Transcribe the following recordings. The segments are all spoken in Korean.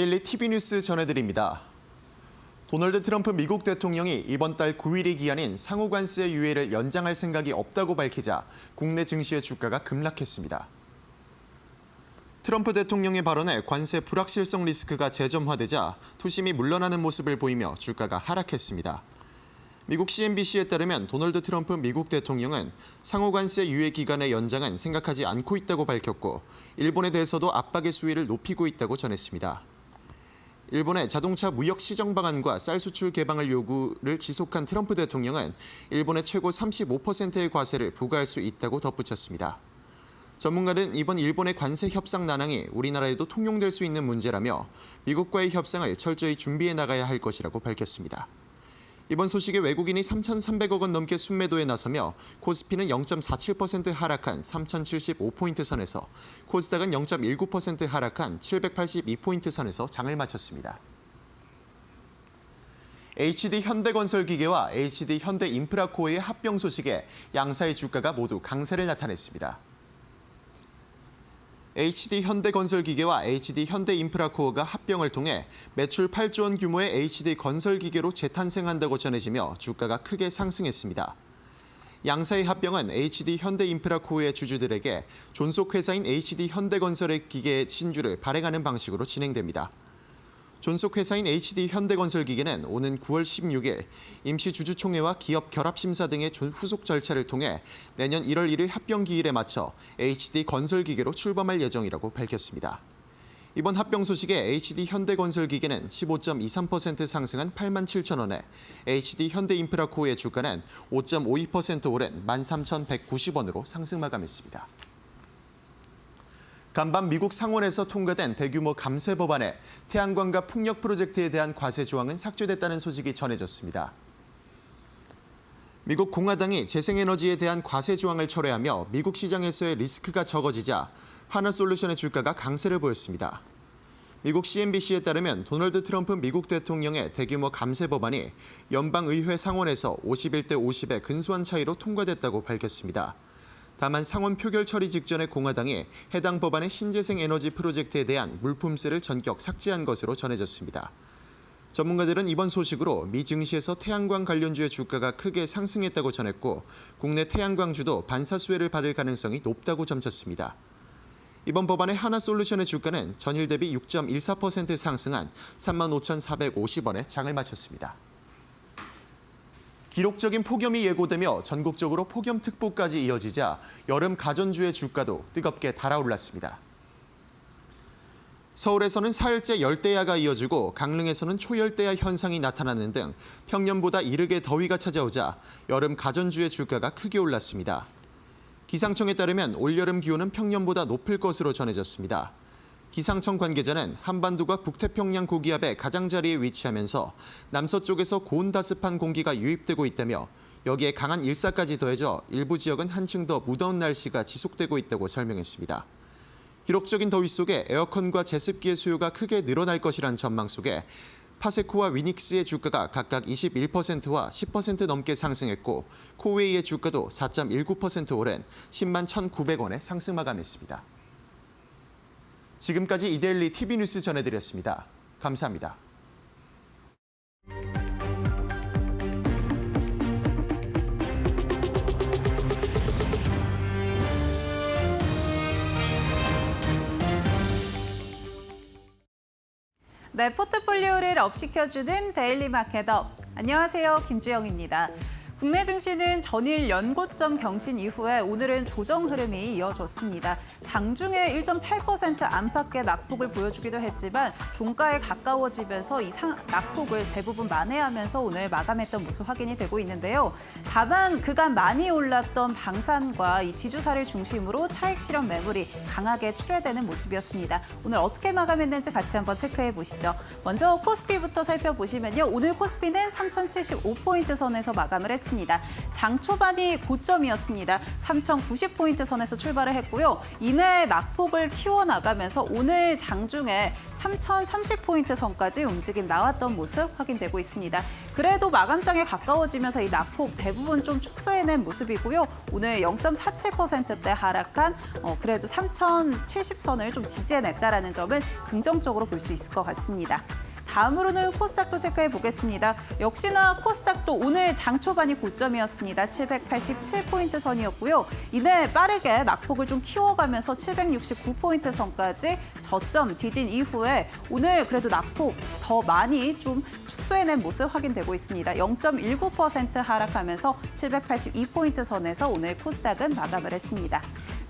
데일리 TV 뉴스 전해드립니다. 도널드 트럼프 미국 대통령이 이번 달 9일이 기한인 상호 관세 유예를 연장할 생각이 없다고 밝히자 국내 증시의 주가가 급락했습니다. 트럼프 대통령의 발언에 관세 불확실성 리스크가 재점화되자 투심이 물러나는 모습을 보이며 주가가 하락했습니다. 미국 CNBC에 따르면 도널드 트럼프 미국 대통령은 상호 관세 유예 기간의 연장은 생각하지 않고 있다고 밝혔고 일본에 대해서도 압박의 수위를 높이고 있다고 전했습니다. 일본의 자동차 무역 시정 방안과 쌀 수출 개방을 요구를 지속한 트럼프 대통령은 일본에 최고 35%의 과세를 부과할 수 있다고 덧붙였습니다. 전문가는 이번 일본의 관세 협상 난항이 우리나라에도 통용될 수 있는 문제라며 미국과의 협상을 철저히 준비해 나가야 할 것이라고 밝혔습니다. 이번 소식에 외국인이 3,300억 원 넘게 순매도에 나서며 코스피는 0.47% 하락한 3,075포인트 선에서 코스닥은 0.19% 하락한 782포인트 선에서 장을 마쳤습니다. HD 현대건설기계와 HD 현대인프라코어의 합병 소식에 양사의 주가가 모두 강세를 나타냈습니다. HD 현대건설기계와 HD 현대인프라코어가 합병을 통해 매출 8조 원 규모의 HD 건설기계로 재탄생한다고 전해지며 주가가 크게 상승했습니다. 양사의 합병은 HD 현대인프라코어의 주주들에게 존속회사인 HD 현대건설의 기계 신주를 발행하는 방식으로 진행됩니다. 존속회사인 HD 현대건설기계는 오는 9월 16일 임시주주총회와 기업 결합심사 등의 후속 절차를 통해 내년 1월 1일 합병 기일에 맞춰 HD 건설기계로 출범할 예정이라고 밝혔습니다. 이번 합병 소식에 HD 현대건설기계는 15.23% 상승한 8만 7천 원에 HD 현대인프라코어의 주가는 5.52% 오른 13,190원으로 상승 마감했습니다. 간밤 미국 상원에서 통과된 대규모 감세 법안에 태양광과 풍력 프로젝트에 대한 과세 조항은 삭제됐다는 소식이 전해졌습니다. 미국 공화당이 재생에너지에 대한 과세 조항을 철회하며 미국 시장에서의 리스크가 적어지자 하나솔루션의 주가가 강세를 보였습니다. 미국 CNBC에 따르면 도널드 트럼프 미국 대통령의 대규모 감세 법안이 연방의회 상원에서 51대 50의 근소한 차이로 통과됐다고 밝혔습니다. 다만 상원 표결 처리 직전에 공화당이 해당 법안의 신재생 에너지 프로젝트에 대한 물품세를 전격 삭제한 것으로 전해졌습니다. 전문가들은 이번 소식으로 미 증시에서 태양광 관련주의 주가가 크게 상승했다고 전했고 국내 태양광주도 반사수혜를 받을 가능성이 높다고 점쳤습니다. 이번 법안의 하나솔루션의 주가는 전일 대비 6.14% 상승한 35,450원에 장을 마쳤습니다. 기록적인 폭염이 예고되며 전국적으로 폭염특보까지 이어지자 여름 가전주의 주가도 뜨겁게 달아올랐습니다. 서울에서는 사흘째 열대야가 이어지고 강릉에서는 초열대야 현상이 나타나는 등 평년보다 이르게 더위가 찾아오자 여름 가전주의 주가가 크게 올랐습니다. 기상청에 따르면 올여름 기온은 평년보다 높을 것으로 전해졌습니다. 기상청 관계자는 한반도가 북태평양 고기압의 가장자리에 위치하면서 남서쪽에서 고온다습한 공기가 유입되고 있다며 여기에 강한 일사까지 더해져 일부 지역은 한층 더 무더운 날씨가 지속되고 있다고 설명했습니다. 기록적인 더위 속에 에어컨과 제습기의 수요가 크게 늘어날 것이란 전망 속에 파세코와 위닉스의 주가가 각각 21%와 10% 넘게 상승했고 코웨이의 주가도 4.19% 오른 10만 1,900원에 상승 마감했습니다. 지금까지 이데일리 TV 뉴스 전해드렸습니다. 감사합니다. 네, 포트폴리오를 업시켜주는 데일리 마켓업. 안녕하세요, 김주영입니다. 국내 증시는 전일 연고점 경신 이후에 오늘은 조정 흐름이 이어졌습니다. 장중에 1.8% 안팎의 낙폭을 보여주기도 했지만 종가에 가까워지면서 이 낙폭을 대부분 만회하면서 오늘 마감했던 모습 확인이 되고 있는데요. 다만 그간 많이 올랐던 방산과 이 지주사를 중심으로 차익 실현 매물이 강하게 출회되는 모습이었습니다. 오늘 어떻게 마감했는지 같이 한번 체크해 보시죠. 먼저 코스피부터 살펴보시면요. 오늘 코스피는 3,075포인트 선에서 마감을 했습니다. 했습니다. 장 초반이 고점이었습니다. 3,090포인트 선에서 출발을 했고요. 이내 낙폭을 키워나가면서 오늘 장중에 3,030포인트 선까지 움직임 나왔던 모습 확인되고 있습니다. 그래도 마감장에 가까워지면서 이 낙폭 대부분 좀 축소해낸 모습이고요. 오늘 0.47%대 하락한 그래도 3,070선을 좀 지지해냈다라는 점은 긍정적으로 볼 수 있을 것 같습니다. 다음으로는 코스닥도 체크해 보겠습니다. 역시나 코스닥도 오늘 장 초반이 고점이었습니다. 787포인트 선이었고요. 이내 빠르게 낙폭을 좀 키워가면서 769포인트 선까지 저점 디딘 이후에 오늘 그래도 낙폭 더 많이 좀 축소해낸 모습 확인되고 있습니다. 0.19% 하락하면서 782포인트 선에서 오늘 코스닥은 마감을 했습니다.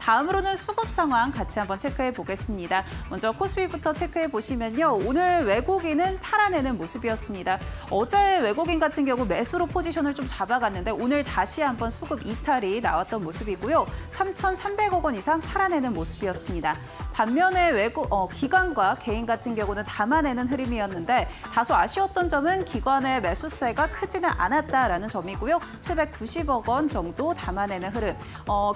다음으로는 수급 상황 같이 한번 체크해 보겠습니다. 먼저 코스피부터 체크해 보시면요. 오늘 외국인은 팔아내는 모습이었습니다. 어제 외국인 같은 경우 매수로 포지션을 좀 잡아갔는데 오늘 다시 한번 수급 이탈이 나왔던 모습이고요. 3,300억 원 이상 팔아내는 모습이었습니다. 반면에 기관과 개인 같은 경우는 담아내는 흐름이었는데 다소 아쉬웠던 점은 기관의 매수세가 크지는 않았다라는 점이고요. 790억 원 정도 담아내는 흐름.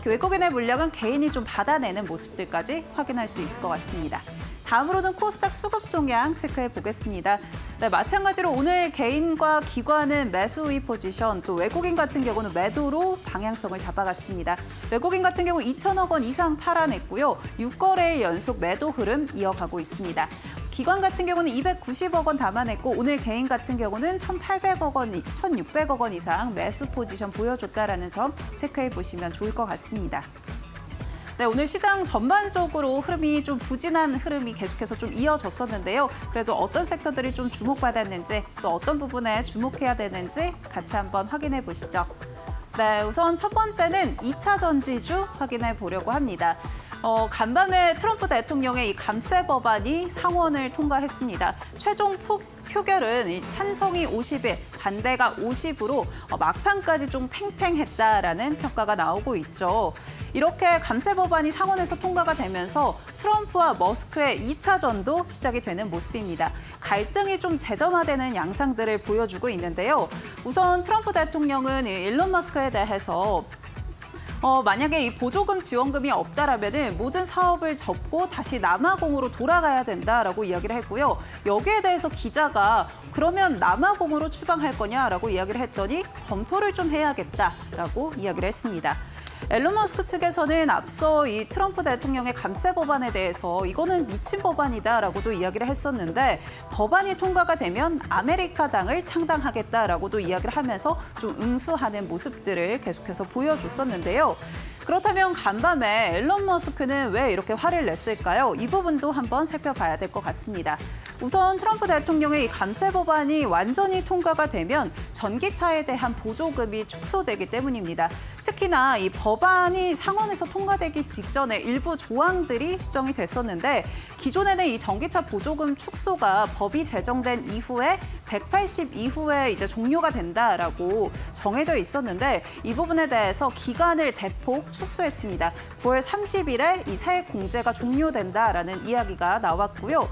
외국인의 물량은 개인이 좀 받아내는 모습들까지 확인할 수 있을 것 같습니다. 다음으로는 코스닥 수급 동향 체크해 보겠습니다. 네, 마찬가지로 오늘 개인과 기관은 매수 우위 포지션, 또 외국인 같은 경우는 매도로 방향성을 잡아갔습니다. 외국인 같은 경우 2천억 원 이상 팔아냈고요. 6거래일 연속 매도 흐름 이어가고 있습니다. 기관 같은 경우는 290억 원 담아냈고 오늘 개인 같은 경우는 1,800억 원, 1,600억 원 이상 매수 포지션 보여줬다라는 점 체크해 보시면 좋을 것 같습니다. 네, 오늘 시장 전반적으로 흐름이 좀 부진한 흐름이 계속해서 좀 이어졌었는데요. 그래도 어떤 섹터들이 좀 주목받았는지 또 어떤 부분에 주목해야 되는지 같이 한번 확인해 보시죠. 네, 우선 첫 번째는 2차 전지주 확인해 보려고 합니다. 간밤에 트럼프 대통령의 이 감세 법안이 상원을 통과했습니다. 최종 표결은 찬성이 51, 반대가 50으로 막판까지 좀 팽팽했다라는 평가가 나오고 있죠. 이렇게 감세 법안이 상원에서 통과가 되면서 트럼프와 머스크의 2차전도 시작이 되는 모습입니다. 갈등이 좀 재점화되는 양상들을 보여주고 있는데요. 우선 트럼프 대통령은 일론 머스크에 대해서 만약에 이 보조금 지원금이 없다라면은 모든 사업을 접고 다시 남아공으로 돌아가야 된다라고 이야기를 했고요. 여기에 대해서 기자가 그러면 남아공으로 추방할 거냐라고 이야기를 했더니 검토를 좀 해야겠다라고 이야기를 했습니다. 일론 머스크 측에서는 앞서 이 트럼프 대통령의 감세 법안에 대해서 이거는 미친 법안이다라고도 이야기를 했었는데 법안이 통과가 되면 아메리카당을 창당하겠다라고도 이야기를 하면서 좀 응수하는 모습들을 계속해서 보여줬었는데요. 그렇다면 간밤에 일론 머스크는 왜 이렇게 화를 냈을까요? 이 부분도 한번 살펴봐야 될 것 같습니다. 우선 트럼프 대통령의 이 감세 법안이 완전히 통과가 되면 전기차에 대한 보조금이 축소되기 때문입니다. 특히나 이 법안이 상원에서 통과되기 직전에 일부 조항들이 수정이 됐었는데 기존에는 이 전기차 보조금 축소가 법이 제정된 이후에 180 이후에 이제 종료가 된다라고 정해져 있었는데 이 부분에 대해서 기간을 대폭 축소했습니다. 9월 30일에 이 세액 공제가 종료된다라는 이야기가 나왔고요.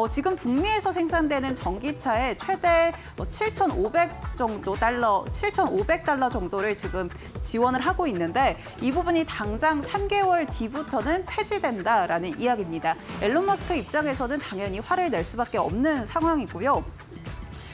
지금 북미에서 생산되는 전기차의 최대 7,500달러 정도를 지금 지원을 하고 있는데 이 부분이 당장 3개월 뒤부터는 폐지된다라는 이야기입니다. 일론 머스크 입장에서는 당연히 화를 낼 수밖에 없는 상황이고요.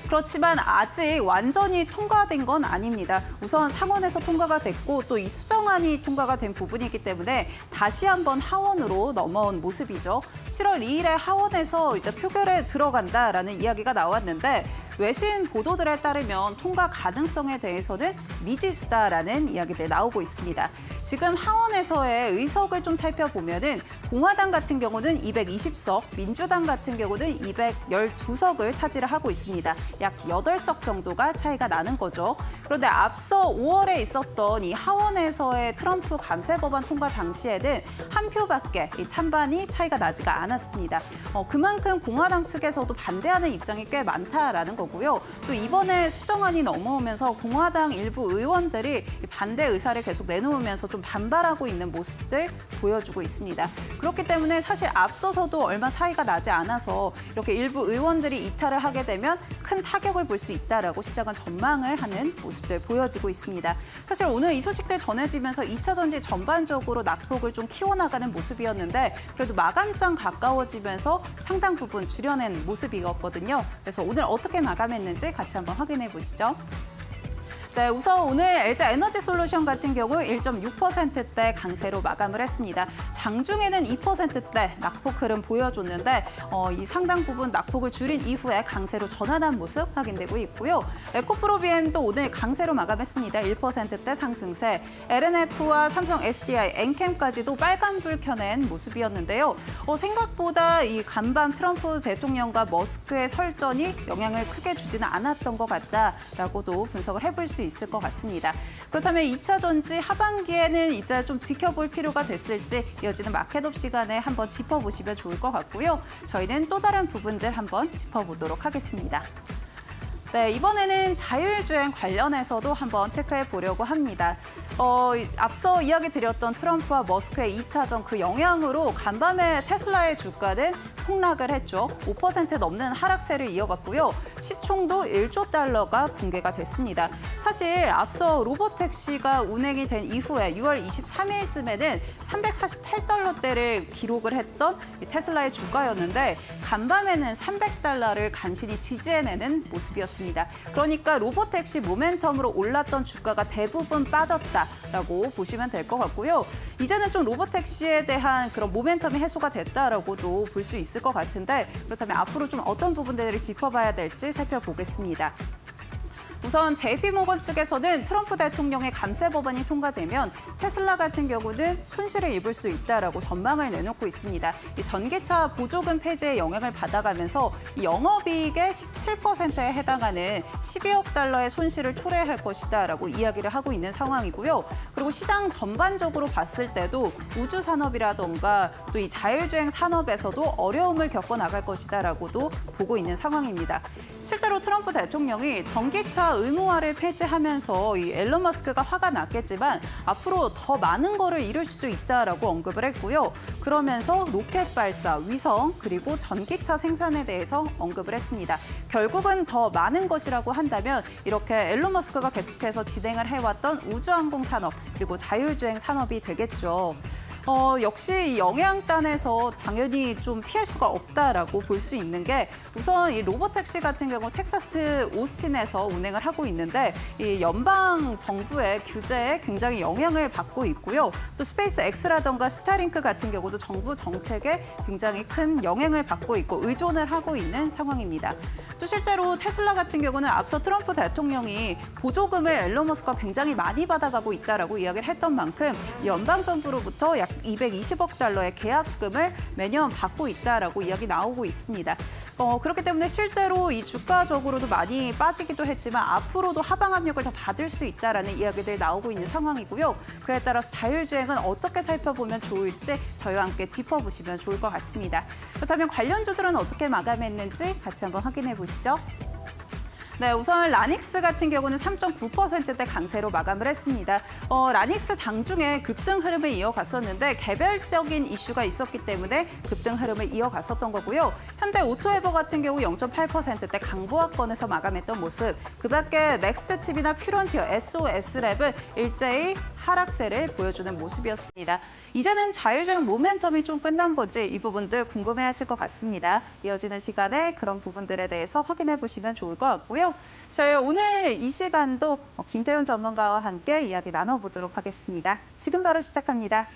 그렇지만 아직 완전히 통과된 건 아닙니다. 우선 상원에서 통과가 됐고 또 이 수정안이 통과가 된 부분이기 때문에 다시 한번 하원으로 넘어온 모습이죠. 7월 2일에 하원에서 이제 표결에 들어간다라는 이야기가 나왔는데 외신 보도들에 따르면 통과 가능성에 대해서는 미지수다라는 이야기들 나오고 있습니다. 지금 하원에서의 의석을 좀 살펴보면은 공화당 같은 경우는 220석, 민주당 같은 경우는 212석을 차지를 하고 있습니다. 약 8석 정도가 차이가 나는 거죠. 그런데 앞서 5월에 있었던 이 하원에서의 트럼프 감세 법안 통과 당시에는 한 표밖에 이 찬반이 차이가 나지가 않았습니다. 그만큼 공화당 측에서도 반대하는 입장이 꽤 많다라는 거고요. 또 이번에 수정안이 넘어오면서 공화당 일부 의원들이 반대 의사를 계속 내놓으면서 좀 반발하고 있는 모습들 보여주고 있습니다. 그렇기 때문에 사실 앞서서도 얼마 차이가 나지 않아서 이렇게 일부 의원들이 이탈을 하게 되면 큰 타격을 볼 수 있다라고 시장은 전망을 하는 모습들 보여지고 있습니다. 사실 오늘 이 소식들 전해지면서 2차 전지 전반적으로 낙폭을 좀 키워나가는 모습이었는데 그래도 마감장 가까워지면서 상당 부분 줄여낸 모습이었거든요. 그래서 오늘 어떻게 마감했는지 같이 한번 확인해 보시죠. 네, 우선 오늘 LG 에너지 솔루션 같은 경우 1.6%대 강세로 마감을 했습니다. 장중에는 2%대 낙폭 흐름 보여줬는데 이 상당 부분 낙폭을 줄인 이후에 강세로 전환한 모습 확인되고 있고요. 에코프로비엠도 오늘 강세로 마감했습니다. 1%대 상승세. LNF와 삼성 SDI, 엔캠까지도 빨간불 켜낸 모습이었는데요. 생각보다 이 간밤 트럼프 대통령과 머스크의 설전이 영향을 크게 주지는 않았던 것 같다라고도 분석을 해볼 수 있을 것 같습니다. 그렇다면 2차 전지 하반기에는 이제 좀 지켜볼 필요가 됐을지 이어지는 마켓업 시간에 한번 짚어보시면 좋을 것 같고요. 저희는 또 다른 부분들 한번 짚어보도록 하겠습니다. 네, 이번에는 자율주행 관련해서도 한번 체크해 보려고 합니다. 앞서 이야기 드렸던 트럼프와 머스크의 2차전 그 영향으로 간밤에 테슬라의 주가는 폭락을 했죠. 5% 넘는 하락세를 이어갔고요. 시총도 1조 달러가 붕괴가 됐습니다. 사실 앞서 로보택시가 운행이 된 이후에 6월 23일쯤에는 348달러대를 기록을 했던 테슬라의 주가였는데 간밤에는 300달러를 간신히 지지해내는 모습이었습니다. 그러니까 로보택시 모멘텀으로 올랐던 주가가 대부분 빠졌다라고 보시면 될 것 같고요. 이제는 좀 로보택시에 대한 그런 모멘텀이 해소가 됐다라고도 볼 수 있을 것 같은데 그렇다면 앞으로 좀 어떤 부분들을 짚어봐야 될지 살펴보겠습니다. 우선 JP모건 측에서는 트럼프 대통령의 감세 법안이 통과되면 테슬라 같은 경우는 손실을 입을 수 있다라고 전망을 내놓고 있습니다. 이 전기차 보조금 폐지의 영향을 받아가면서 이 영업이익의 17%에 해당하는 12억 달러의 손실을 초래할 것이다라고 이야기를 하고 있는 상황이고요. 그리고 시장 전반적으로 봤을 때도 우주 산업이라던가 또 이 자율주행 산업에서도 어려움을 겪어 나갈 것이다라고도 보고 있는 상황입니다. 실제로 트럼프 대통령이 전기차 의무화를 폐지하면서 이 앨런 머스크가 화가 났겠지만 앞으로 더 많은 거를 이룰 수도 있다라고 언급을 했고요. 그러면서 로켓 발사, 위성 그리고 전기차 생산에 대해서 언급을 했습니다. 결국은 더 많은 것이라고 한다면 이렇게 앨런 머스크가 계속해서 진행을 해왔던 우주항공 산업 그리고 자율주행 산업이 되겠죠. 역시 이 영향단에서 당연히 좀 피할 수가 없다라고 볼 수 있는 게 우선 이 로보택시 같은 경우 텍사스 오스틴에서 운행을 하고 있는데 이 연방 정부의 규제에 굉장히 영향을 받고 있고요. 또 스페이스 X라던가 스타링크 같은 경우도 정부 정책에 굉장히 큰 영향을 받고 있고 의존을 하고 있는 상황입니다. 또 실제로 테슬라 같은 경우는 앞서 트럼프 대통령이 보조금을 앨런 머스크가 굉장히 많이 받아가고 있다라고 이야기를 했던 만큼 연방 정부로부터 약 220억 달러의 계약금을 매년 받고 있다라고 이야기 나오고 있습니다. 그렇기 때문에 실제로 이 주가적으로도 많이 빠지기도 했지만 앞으로도 하방 압력을 더 받을 수 있다라는 이야기들이 나오고 있는 상황이고요. 그에 따라서 자율주행은 어떻게 살펴보면 좋을지 저희와 함께 짚어보시면 좋을 것 같습니다. 그렇다면 관련주들은 어떻게 마감했는지 같이 한번 확인해 보시죠. 네, 우선 라닉스 같은 경우는 3.9%대 강세로 마감을 했습니다. 라닉스 장중에 급등 흐름을 이어갔었는데 개별적인 이슈가 있었기 때문에 급등 흐름을 이어갔었던 거고요. 현대 오토에버 같은 경우 0.8%대 강보합권에서 마감했던 모습. 그밖에 넥스트칩이나 퓨런티어, SOS랩은 일제히 하락세를 보여주는 모습이었습니다. 이제는 자율주행 모멘텀이 좀 끝난 건지 이 부분들 궁금해하실 것 같습니다. 이어지는 시간에 그런 부분들에 대해서 확인해 보시면 좋을 것 같고요. 저희 오늘 이 시간도 김태훈 전문가와 함께 이야기 나눠보도록 하겠습니다. 지금 바로 시작합니다.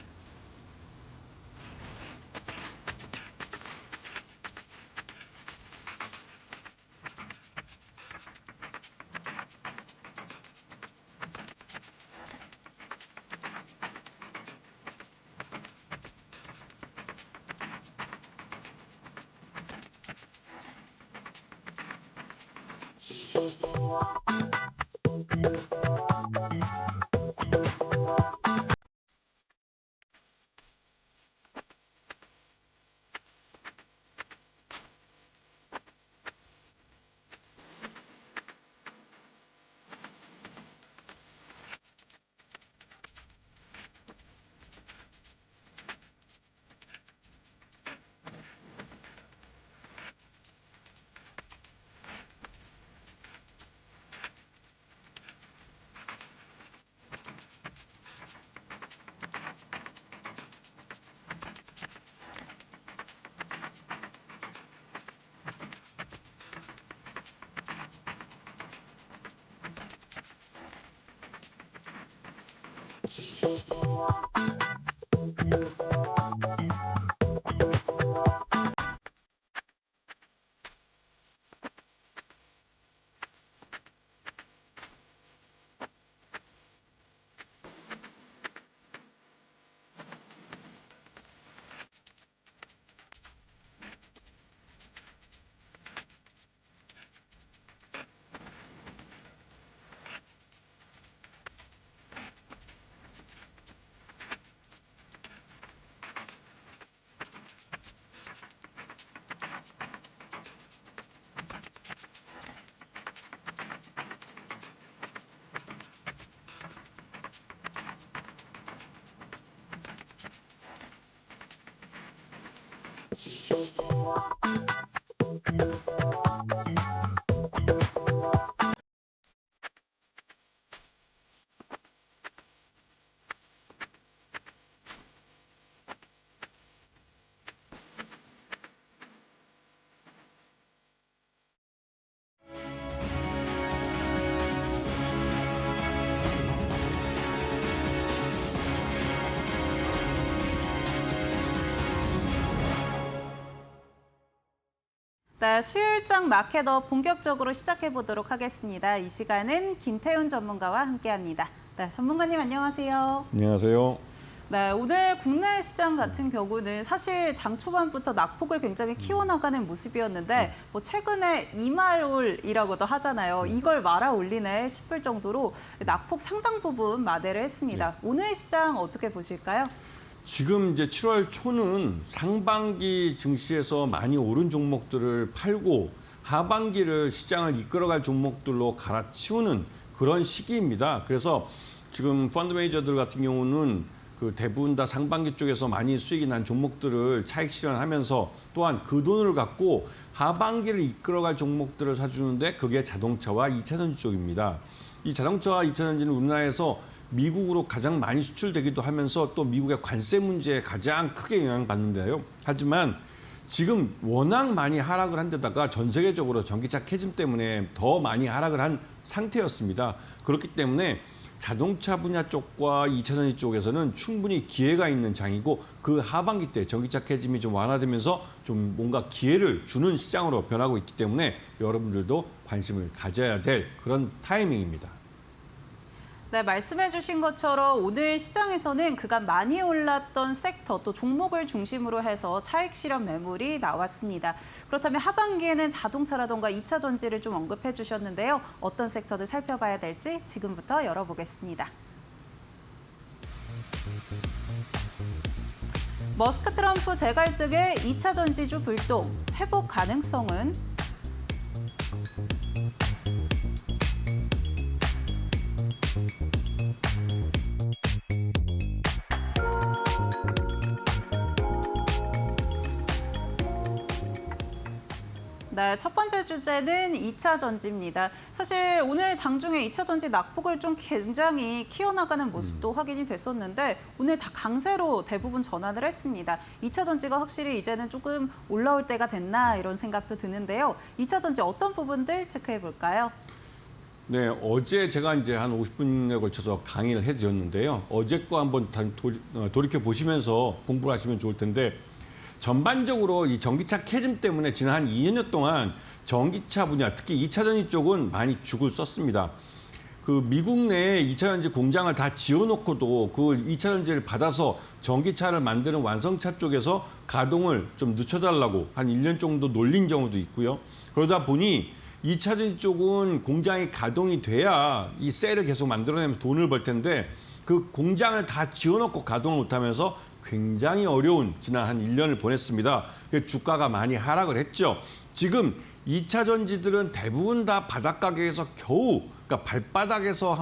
네, 수요일장 마켓업 본격적으로 시작해 보도록 하겠습니다. 이 시간은 김태훈 전문가와 함께합니다. 네, 전문가님 안녕하세요. 안녕하세요. 네, 오늘 국내 시장 같은 경우는 사실 장 초반부터 낙폭을 굉장히 키워나가는 모습이었는데 뭐 최근에 이말올이라고도 하잖아요. 이걸 말아 올리네 싶을 정도로 낙폭 상당 부분 마대를 했습니다. 오늘 시장 어떻게 보실까요? 지금 이제 7월 초는 상반기 증시에서 많이 오른 종목들을 팔고 하반기를 시장을 이끌어갈 종목들로 갈아치우는 그런 시기입니다. 그래서 지금 펀드 매니저들 같은 경우는 그 대부분 다 상반기 쪽에서 많이 수익이 난 종목들을 차익 실현하면서 또한 그 돈을 갖고 하반기를 이끌어갈 종목들을 사주는데 그게 자동차와 2차 전지 쪽입니다. 이 자동차와 2차 전지는 우리나라에서 미국으로 가장 많이 수출되기도 하면서 또 미국의 관세 문제에 가장 크게 영향받는데요. 하지만 지금 워낙 많이 하락을 한 데다가 전 세계적으로 전기차 캐즘 때문에 더 많이 하락을 한 상태였습니다. 그렇기 때문에 자동차 분야 쪽과 2차 전지 쪽에서는 충분히 기회가 있는 장이고 그 하반기 때 전기차 캐즘이 좀 완화되면서 좀 뭔가 기회를 주는 시장으로 변하고 있기 때문에 여러분들도 관심을 가져야 될 그런 타이밍입니다. 네, 말씀해 주신 것처럼 오늘 시장에서는 그간 많이 올랐던 섹터 또 종목을 중심으로 해서 차익 실현 매물이 나왔습니다. 그렇다면 하반기에는 자동차라던가 2차 전지를 좀 언급해 주셨는데요. 어떤 섹터들 살펴봐야 될지 지금부터 열어보겠습니다. 머스크 트럼프 재갈등의 2차 전지주 불똥, 회복 가능성은? 네, 첫 번째 주제는 2차 전지입니다. 사실 오늘 장중에 2차 전지 낙폭을 좀 굉장히 키워나가는 모습도 확인이 됐었는데 오늘 다 강세로 대부분 전환을 했습니다. 2차 전지가 확실히 이제는 조금 올라올 때가 됐나 이런 생각도 드는데요. 2차 전지 어떤 부분들 체크해 볼까요? 네, 어제 제가 이제 한 50분에 걸쳐서 강의를 해드렸는데요. 어제 거 한번 돌이켜 보시면서 공부를 하시면 좋을 텐데 전반적으로 이 전기차 캐즘 때문에 지난 한 2년 동안 전기차 분야, 특히 2차 전지 쪽은 많이 죽을 썼습니다. 그 미국 내에 2차 전지 공장을 다 지어놓고도 그 2차 전지를 받아서 전기차를 만드는 완성차 쪽에서 가동을 좀 늦춰달라고 한 1년 정도 놀린 경우도 있고요. 그러다 보니 2차 전지 쪽은 공장이 가동이 돼야 이 셀을 계속 만들어내면서 돈을 벌 텐데 그 공장을 다 지어놓고 가동을 못하면서 굉장히 어려운 지난 한 1년을 보냈습니다. 주가가 많이 하락을 했죠. 지금 2차 전지들은 대부분 다 바닥 가격에서 겨우, 그러니까 발바닥에서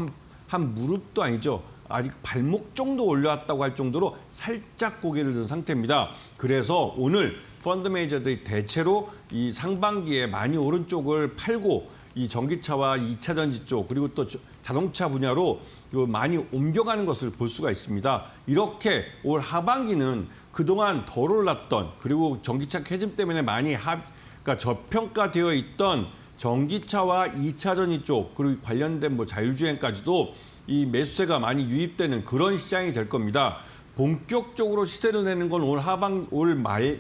한 무릎도 아니죠. 아직 발목 정도 올려왔다고 할 정도로 살짝 고개를 든 상태입니다. 그래서 오늘 펀드 매니저들이 대체로 이 상반기에 많이 오른 쪽을 팔고 이 전기차와 2차 전지 쪽 그리고 또 자동차 분야로 많이 옮겨가는 것을 볼 수가 있습니다. 이렇게 올 하반기는 그동안 덜 올랐던 그리고 전기차 캐즘 때문에 많이 그러니까 저평가되어 있던 전기차와 2차 전지 쪽 그리고 관련된 뭐 자율주행까지도 이 매수세가 많이 유입되는 그런 시장이 될 겁니다. 본격적으로 시세를 내는 건 올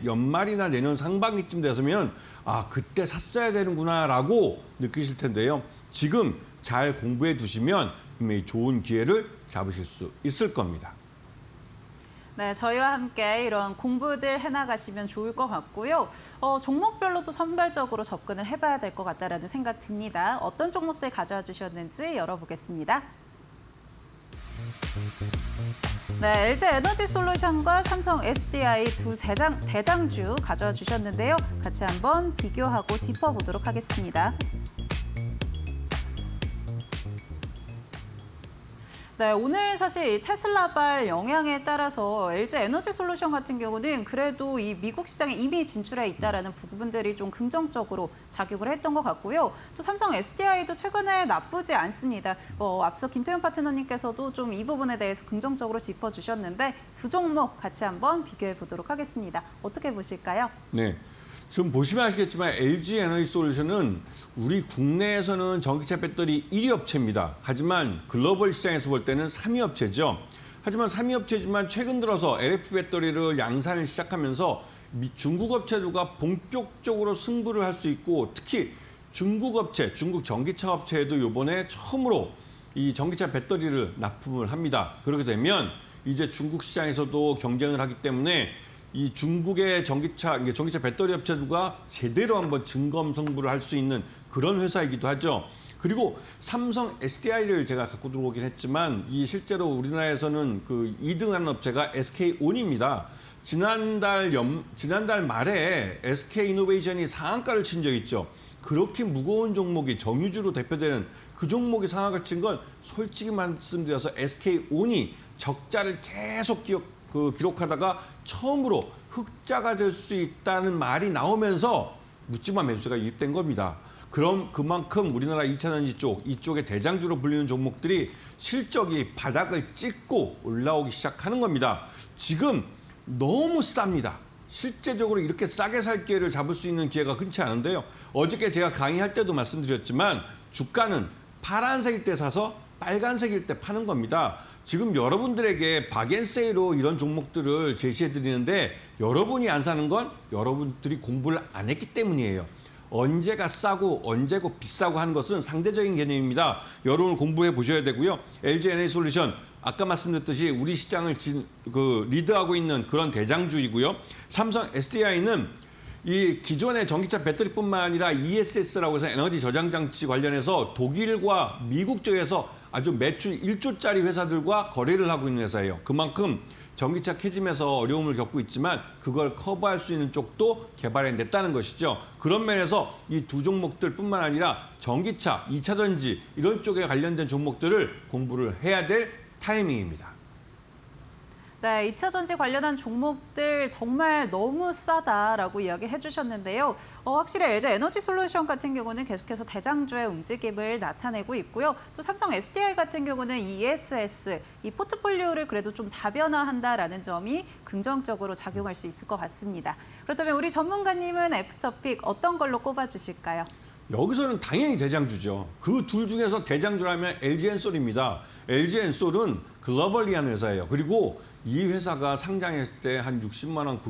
연말이나 내년 상반기쯤 돼서면 아, 그때 샀어야 되는구나라고 느끼실 텐데요. 지금 잘 공부해 두시면 분명히 좋은 기회를 잡으실 수 있을 겁니다. 네, 저희와 함께 이런 공부들 해나가시면 좋을 것 같고요. 종목별로도 선별적으로 접근을 해봐야 될 것 같다라는 생각 듭니다. 어떤 종목들 가져와 주셨는지 열어보겠습니다. 네, LG 에너지 솔루션과 삼성 SDI 두 대장주 가져와 주셨는데요. 같이 한번 비교하고 짚어보도록 하겠습니다. 네, 오늘 사실 테슬라발 영향에 따라서 LG 에너지 솔루션 같은 경우는 그래도 이 미국 시장에 이미 진출해 있다라는 부분들이 좀 긍정적으로 작용을 했던 것 같고요. 또 삼성 SDI도 최근에 나쁘지 않습니다. 앞서 김태현 파트너님께서도 좀 이 부분에 대해서 긍정적으로 짚어주셨는데 두 종목 같이 한번 비교해 보도록 하겠습니다. 어떻게 보실까요? 네. 지금 보시면 아시겠지만 LG 에너지 솔루션은 우리 국내에서는 전기차 배터리 1위 업체입니다. 하지만 글로벌 시장에서 볼 때는 3위 업체죠. 하지만 3위 업체지만 최근 들어서 LF 배터리를 양산을 시작하면서 중국 업체들과 본격적으로 승부를 할 수 있고 특히 중국 업체, 중국 전기차 업체에도 이번에 처음으로 이 전기차 배터리를 납품을 합니다. 그렇게 되면 이제 중국 시장에서도 경쟁을 하기 때문에 이 중국의 전기차 배터리 업체들과 제대로 한번 증검승부를 할 수 있는 그런 회사이기도 하죠. 그리고 삼성 SDI를 제가 갖고 들어오긴 했지만 이 실제로 우리나라에서는 그 2등하는 업체가 SK온입니다. 지난달 말에 SK이노베이션이 상한가를 친 적이 있죠. 그렇게 무거운 종목이 정유주로 대표되는 그 종목이 상한가를 친 건 솔직히 말씀드려서 SK온이 적자를 계속 기록하다가 처음으로 흑자가 될 수 있다는 말이 나오면서 묻지마 매수가 유입된 겁니다. 그럼 그만큼 우리나라 2차전지 이쪽의 대장주로 불리는 종목들이 실적이 바닥을 찍고 올라오기 시작하는 겁니다. 지금 너무 쌉니다. 실제적으로 이렇게 싸게 살 기회를 잡을 수 있는 기회가 흔치 않은데요. 어저께 제가 강의할 때도 말씀드렸지만 주가는 파란색일 때 사서 빨간색일 때 파는 겁니다. 지금 여러분들에게 박앤세이로 이런 종목들을 제시해 드리는데 여러분이 안 사는 건 여러분들이 공부를 안 했기 때문이에요. 언제가 싸고 언제고 비싸고 하는 것은 상대적인 개념입니다. 여러분 공부해 보셔야 되고요. LG 에너지 솔루션 아까 말씀드렸듯이 우리 시장을 리드하고 있는 그런 대장주이고요. 삼성 SDI는 이 기존의 전기차 배터리뿐만 아니라 ESS라고 해서 에너지 저장 장치 관련해서 독일과 미국 쪽에서 아주 매출 1조짜리 회사들과 거래를 하고 있는 회사예요. 그만큼 전기차 캐즘에서 어려움을 겪고 있지만 그걸 커버할 수 있는 쪽도 개발해냈다는 것이죠. 그런 면에서 이 두 종목들뿐만 아니라 전기차, 2차전지 이런 쪽에 관련된 종목들을 공부를 해야 될 타이밍입니다. 네, 2차전지 관련한 종목들 정말 너무 싸다라고 이야기해 주셨는데요. 확실히 LG 에너지 솔루션 같은 경우는 계속해서 대장주의 움직임을 나타내고 있고요. 또 삼성 SDI 같은 경우는 ESS, 이 포트폴리오를 그래도 좀 다변화한다라는 점이 긍정적으로 작용할 수 있을 것 같습니다. 그렇다면 우리 전문가님은 애프터픽 어떤 걸로 꼽아주실까요? 여기서는 당연히 대장주죠. 그 둘 중에서 대장주라면 LG엔솔입니다. LG엔솔은 글로벌리한 회사예요. 그리고 이 회사가 상장했을 때 한 60만 원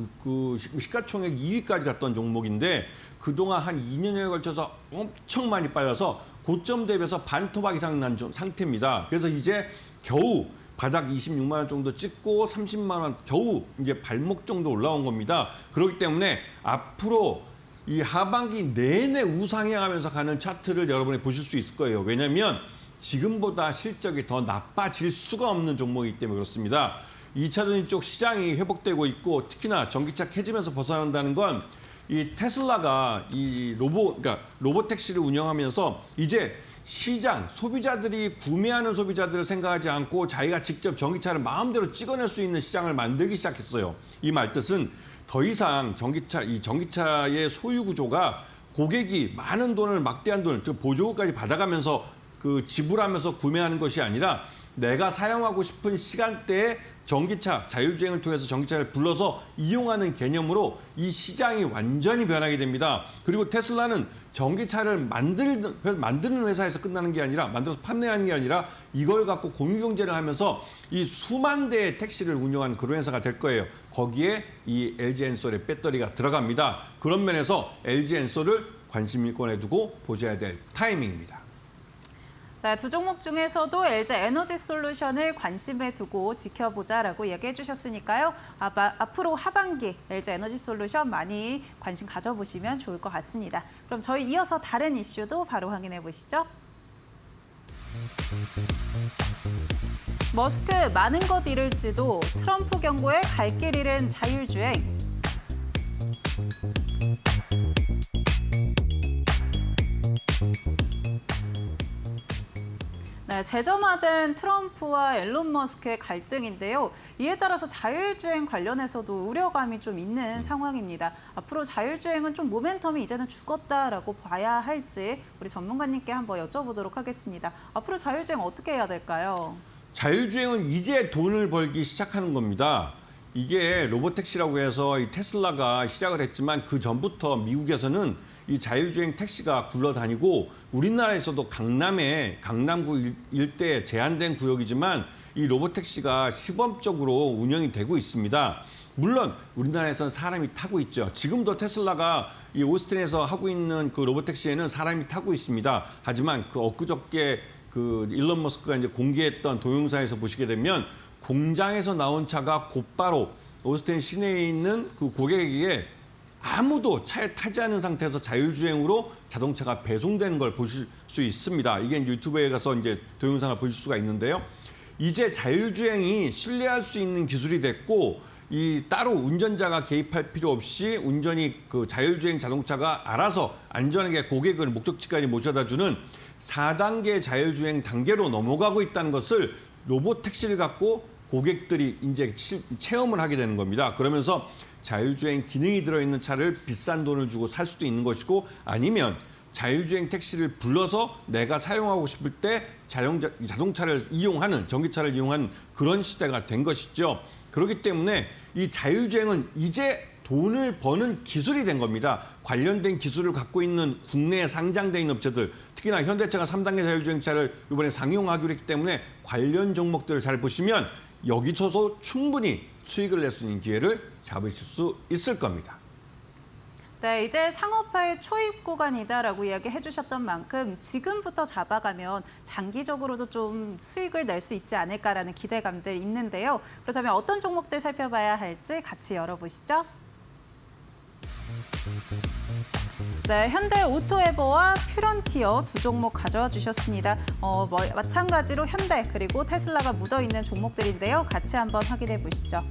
시가총액 2위까지 갔던 종목인데 그동안 한 2년여에 걸쳐서 엄청 많이 빨려서 고점 대비해서 반토막 이상 난 상태입니다. 그래서 이제 겨우 바닥 26만 원 정도 찍고 30만 원 겨우 이제 발목 정도 올라온 겁니다. 그렇기 때문에 앞으로 이 하반기 내내 우상향하면서 가는 차트를 여러분이 보실 수 있을 거예요. 왜냐하면 지금보다 실적이 더 나빠질 수가 없는 종목이기 때문에 그렇습니다. 2차전지 쪽 시장이 회복되고 있고 특히나 전기차 캐즘에서 벗어난다는 건 이 테슬라가 이 로보택시를 운영하면서 이제 시장, 소비자들이 구매하는 소비자들을 생각하지 않고 자기가 직접 전기차를 마음대로 찍어낼 수 있는 시장을 만들기 시작했어요. 이 말뜻은 더 이상 전기차의 소유 구조가 고객이 많은 돈을 막대한 돈을 보조금까지 받아가면서 지불하면서 구매하는 것이 아니라 내가 사용하고 싶은 시간대에 전기차, 자율주행을 통해서 전기차를 불러서 이용하는 개념으로 이 시장이 완전히 변하게 됩니다. 그리고 테슬라는 전기차를 만드는 회사에서 끝나는 게 아니라, 만들어서 판매하는 게 아니라 이걸 갖고 공유경제를 하면서 이 수만 대의 택시를 운영하는 그런 회사가 될 거예요. 거기에 이 LG 엔솔의 배터리가 들어갑니다. 그런 면에서 LG 엔솔을 관심권에 두고 보셔야 될 타이밍입니다. 네, 두 종목 중에서도 LG 에너지 솔루션을 관심에 두고 지켜보자라고 얘기해 주셨으니까요. 앞으로 하반기 LG 에너지 솔루션 많이 관심 가져보시면 좋을 것 같습니다. 그럼 저희 이어서 다른 이슈도 바로 확인해 보시죠. 머스크 많은 것 잃을지도 트럼프 경고에 갈 길 잃은 자율주행. 네, 재점화된 트럼프와 일론 머스크의 갈등인데요. 이에 따라서 자율주행 관련해서도 우려감이 좀 있는 상황입니다. 앞으로 자율주행은 좀 모멘텀이 이제는 죽었다라고 봐야 할지 우리 전문가님께 한번 여쭤보도록 하겠습니다. 앞으로 자율주행 어떻게 해야 될까요? 자율주행은 이제 돈을 벌기 시작하는 겁니다. 이게 로보택시라고 해서 이 테슬라가 시작을 했지만 그 전부터 미국에서는 이 자율주행 택시가 굴러다니고 우리나라에서도 강남구 일대에 제한된 구역이지만 이 로보택시가 시범적으로 운영이 되고 있습니다. 물론 우리나라에서는 사람이 타고 있죠. 지금도 테슬라가 이 오스틴에서 하고 있는 그 로보택시에는 사람이 타고 있습니다. 하지만 그 엊그저께 그 일론 머스크가 이제 공개했던 동영상에서 보시게 되면 공장에서 나온 차가 곧바로 오스틴 시내에 있는 그 고객에게 아무도 차에 타지 않은 상태에서 자율주행으로 자동차가 배송되는 걸 보실 수 있습니다. 이게 유튜브에 가서 이제 동영상을 보실 수가 있는데요. 이제 자율주행이 신뢰할 수 있는 기술이 됐고, 이 따로 운전자가 개입할 필요 없이 운전이 그 자율주행 자동차가 알아서 안전하게 고객을 목적지까지 모셔다주는 4단계 자율주행 단계로 넘어가고 있다는 것을 로보택시를 갖고 고객들이 이제 체험을 하게 되는 겁니다. 그러면서 자율주행 기능이 들어있는 차를 비싼 돈을 주고 살 수도 있는 것이고, 아니면 자율주행 택시를 불러서 내가 사용하고 싶을 때 자동차를 이용하는, 전기차를 이용하는 그런 시대가 된 것이죠. 그렇기 때문에 이 자율주행은 이제 돈을 버는 기술이 된 겁니다. 관련된 기술을 갖고 있는 국내에 상장돼 있는 업체들, 특히나 현대차가 3단계 자율주행차를 이번에 상용하기로 했기 때문에 관련 종목들을 잘 보시면 여기서도 충분히 수익을 낼 수 있는 기회를 잡으실 수 있을 겁니다. 네, 이제 상업화의 초입 구간이다라고 이야기해 주셨던 만큼 지금부터 잡아가면 장기적으로도 좀 수익을 낼 수 있지 않을까라는 기대감들 있는데요. 그렇다면 어떤 종목들 살펴봐야 할지 같이 열어보시죠. 네, 현대 오토에버와 퓨런티어 두 종목 가져와 주셨습니다. 마찬가지로 현대 그리고 테슬라가 묻어있는 종목들인데요. 같이 한번 확인해 보시죠.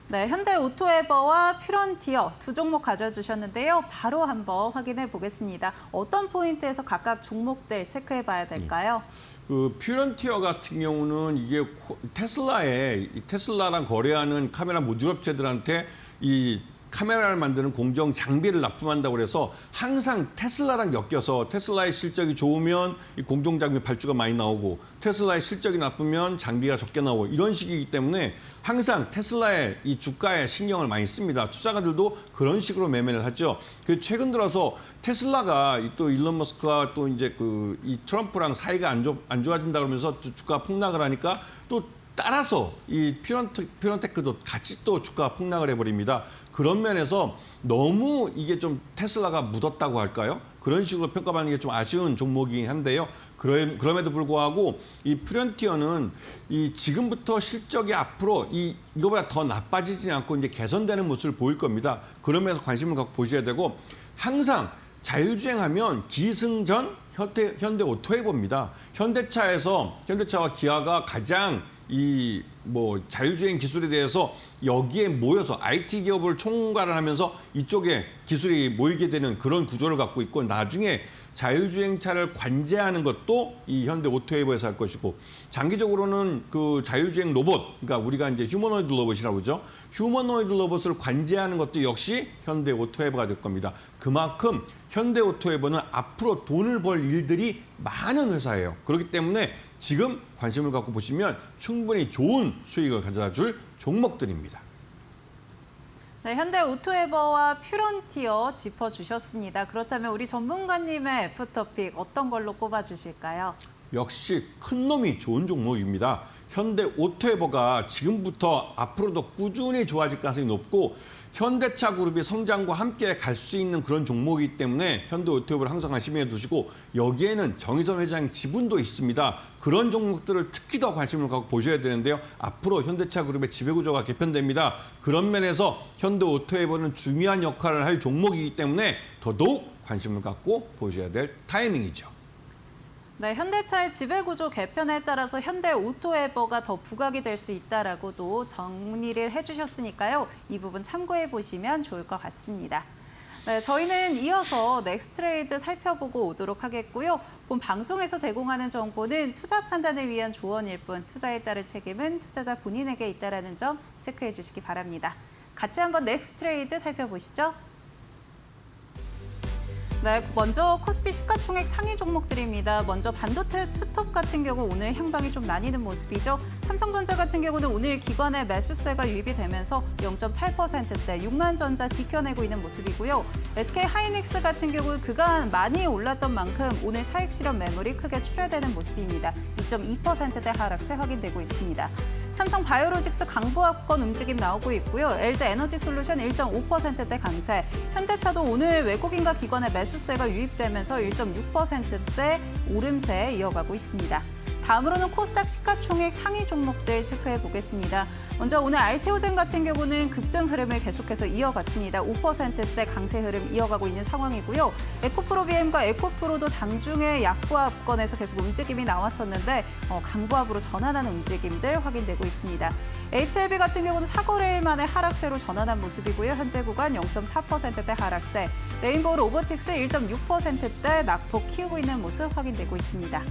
네, 현대 오토에버와 퓨런티어 두 종목 가져와 주셨는데요. 바로 한번 확인해 보겠습니다. 어떤 포인트에서 각각 종목들 체크해 봐야 될까요? 그 퓨런티어 같은 경우는 이게 테슬라랑 거래하는 카메라 모듈 업체들한테 이 카메라를 만드는 공정 장비를 납품한다고 해서 항상 테슬라랑 엮여서 테슬라의 실적이 좋으면 이 공정 장비 발주가 많이 나오고 테슬라의 실적이 나쁘면 장비가 적게 나오고 이런 식이기 때문에 항상 테슬라의 이 주가에 신경을 많이 씁니다. 투자가들도 그런 식으로 매매를 하죠. 그 최근 들어서 테슬라가 또 일론 머스크와 또 이제 이 트럼프랑 사이가 안 좋아진다 그러면서 주가 폭락을 하니까 또 따라서 이 퓨런테크도 같이 또 주가 폭락을 해버립니다. 그런 면에서 너무 이게 좀 테슬라가 묻었다고 할까요? 그런 식으로 평가받는 게 좀 아쉬운 종목이긴 한데요. 그럼에도 불구하고 이 퓨런티어는 이 지금부터 실적이 앞으로 이거보다 더 나빠지지 않고 이제 개선되는 모습을 보일 겁니다. 그러면서 관심을 갖고 보셔야 되고, 항상 자율주행하면 기승전 현대 오토에버입니다. 현대차와 기아가 가장 자율주행 기술에 대해서 여기에 모여서 IT 기업을 총괄을 하면서 이쪽에 기술이 모이게 되는 그런 구조를 갖고 있고, 나중에 자율주행차를 관제하는 것도 이 현대 오토웨이버에서 할 것이고 장기적으로는 그 자율주행 로봇, 그러니까 우리가 이제 휴머노이드 로봇이라고 그러죠. 휴머노이드 로봇을 관제하는 것도 역시 현대 오토웨이버가 될 겁니다. 그만큼 현대 오토웨이버는 앞으로 돈을 벌 일들이 많은 회사예요. 그렇기 때문에 지금 관심을 갖고 보시면 충분히 좋은 수익을 가져다 줄 종목들입니다. 네, 현대 오토웨버와 퓨런티어 짚어주셨습니다. 그렇다면 우리 전문가님의 애프터픽 어떤 걸로 꼽아주실까요? 역시 큰 놈이 좋은 종목입니다. 현대 오토웨버가 지금부터 앞으로도 꾸준히 좋아질 가능성이 높고 현대차 그룹이 성장과 함께 갈 수 있는 그런 종목이기 때문에 현대 오토웨버를 항상 관심에 두시고 여기에는 정의선 회장의 지분도 있습니다. 그런 종목들을 특히 더 관심을 갖고 보셔야 되는데요. 앞으로 현대차 그룹의 지배구조가 개편됩니다. 그런 면에서 현대 오토웨버는 중요한 역할을 할 종목이기 때문에 더더욱 관심을 갖고 보셔야 될 타이밍이죠. 네, 현대차의 지배구조 개편에 따라서 현대 오토웨버가 더 부각이 될 수 있다라고도 정리를 해주셨으니까요. 이 부분 참고해 보시면 좋을 것 같습니다. 네, 저희는 이어서 넥스트레이드 살펴보고 오도록 하겠고요. 본 방송에서 제공하는 정보는 투자 판단을 위한 조언일 뿐 투자에 따른 책임은 투자자 본인에게 있다는 점 체크해 주시기 바랍니다. 같이 한번 넥스트레이드 살펴보시죠. 네, 먼저 코스피 시가총액 상위 종목들입니다. 먼저 반도체 투톱 같은 경우 오늘 향방이 좀 나뉘는 모습이죠. 삼성전자 같은 경우는 오늘 기관의 매수세가 유입이 되면서 0.8%대 6만 전자 지켜내고 있는 모습이고요. SK 하이닉스 같은 경우 그간 많이 올랐던 만큼 오늘 차익 실현 매물이 크게 출회되는 모습입니다. 2.2%대 하락세 확인되고 있습니다. 삼성 바이오로직스 강보합권 움직임 나오고 있고요. LG 에너지 솔루션 1.5%대 강세, 현대차도 오늘 외국인과 기관의 매수세가 유입되면서 1.6%대 오름세 이어가고 있습니다. 다음으로는 코스닥 시가총액 상위 종목들 체크해 보겠습니다. 먼저 오늘 알테오젠 같은 경우는 급등 흐름을 계속해서 이어갔습니다. 5%대 강세 흐름 이어가고 있는 상황이고요. 에코프로비엠과 에코프로도 장중에 약보합권에서 계속 움직임이 나왔었는데 강보합으로 전환하는 움직임들 확인되고 있습니다. HLB 같은 경우는 사거래일 만에 하락세로 전환한 모습이고요. 현재 구간 0.4%대 하락세, 레인보우 로보틱스 1.6%대 낙폭 키우고 있는 모습 확인되고 있습니다.